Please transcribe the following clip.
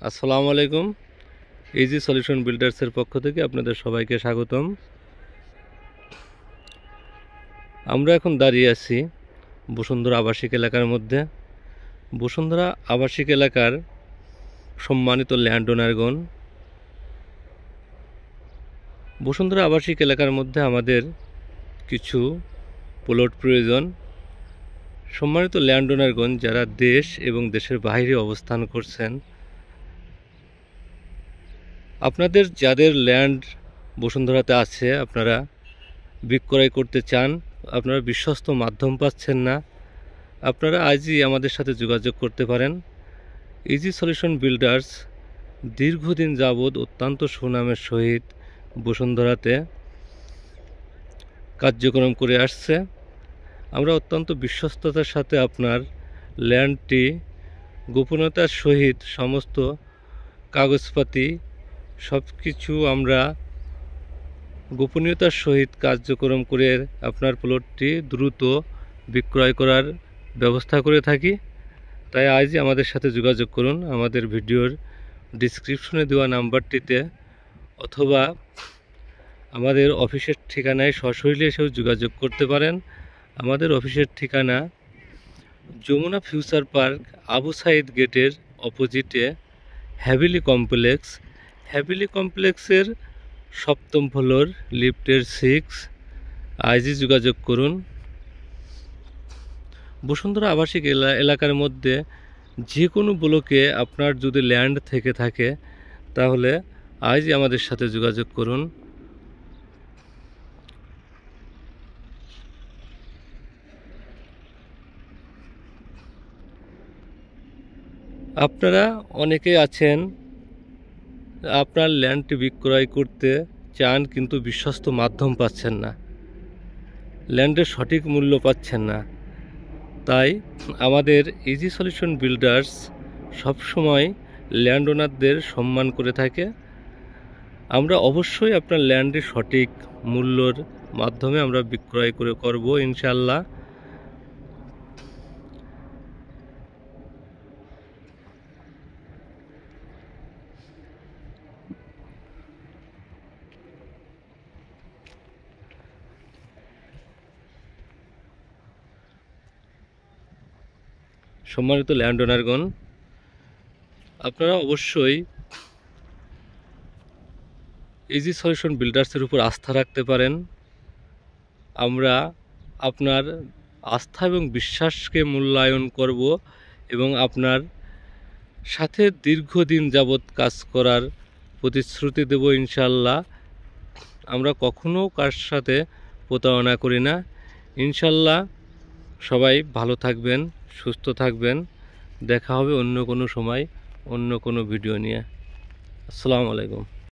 আসসালামু আলাইকুম। Easy solution বিল্ডার্সের পক্ষ থেকে আপনাদের সবাইকে স্বাগতম। আমরা এখন দাঁড়িয়ে আছি বসুন্ধরা আবাসিক এলাকার মধ্যে। বসুন্ধরা আবাসিক এলাকার সম্মানিত ল্যান্ড ওনারগণ, বসুন্ধরা আবাসিক এলাকার মধ্যে আমাদের কিছু প্লট প্রয়োজন। সম্মানিত ল্যান্ড ওনারগণ, যারা দেশ এবং দেশের বাইরে অবস্থান করছেন, আপনাদের যাদের ল্যান্ড বসুন্ধরাতে আছে, আপনারা বিক্রয় করতে চান, আপনারা বিশ্বস্ত মাধ্যম পাচ্ছেন না, আপনারা আজই আমাদের সাথে যোগাযোগ করতে পারেন। ইজি সলিউশন বিল্ডার্স দীর্ঘদিন যাবৎ অত্যন্ত সুনামের সহিত বসুন্ধরাতে কার্যক্রম করে আসছে। আমরা অত্যন্ত বিশ্বস্ততার সাথে আপনার ল্যান্ডটি গোপনীয়তার সহিত সমস্ত কাগজপাতি সব কিছু আমরা গোপনীয়তার সহিত কার্যক্রম করে আপনার প্লটটি দ্রুত বিক্রয় করার ব্যবস্থা করে থাকি। তাই আজই আমাদের সাথে যোগাযোগ করুন আমাদের ভিডিওর ডিসক্রিপশনে দেওয়া নাম্বারটিতে, অথবা আমাদের অফিসের ঠিকানায় সশরীরে এসেও যোগাযোগ করতে পারেন। আমাদের অফিসের ঠিকানা যমুনা ফিউচার পার্ক, আবু সাইদ গেটের অপোজিটে হ্যাভিলি কমপ্লেক্স। হ্যাভিলি কমপ্লেক্সের 7ম ফ্লোর, লিফটের 6। আজই যোগাযোগ করুন। বসুন্ধরা আবাসিক এলাকার মধ্যে যে কোনো ব্লকে আপনার যদি ল্যান্ড থেকে থাকে, তাহলে আজই আমাদের সাথে যোগাযোগ করুন। আপনারা অনেকেই আছেন, আপনার ল্যান্ডটি বিক্রয় করতে চান কিন্তু বিশ্বস্ত মাধ্যম পাচ্ছেন না, ল্যান্ডের সঠিক মূল্য পাচ্ছেন না। তাই আমাদের ইজি সলিউশন বিল্ডার্স সবসময় ল্যান্ড ওনারদের সম্মান করে থাকে। আমরা অবশ্যই আপনার ল্যান্ডের সঠিক মূল্যর মাধ্যমে আমরা বিক্রয় করব ইনশাল্লাহ। সম্মানিত ল্যান্ড ওনারগণ, আপনারা অবশ্যই ইজি সলিউশন বিল্ডার্সের উপর আস্থা রাখতে পারেন। আমরা আপনার আস্থা এবং বিশ্বাসকে মূল্যায়ন করব এবং আপনার সাথে দীর্ঘদিন যাবৎ কাজ করার প্রতিশ্রুতি দেব ইনশাল্লাহ। আমরা কখনো কার সাথে প্রতারণা করি না ইনশাল্লাহ। সবাই ভালো থাকবেন, সুস্থ থাকবেন। দেখা হবে অন্য কোনো সময় অন্য কোনো ভিডিও নিয়ে। আসসালামু আলাইকুম।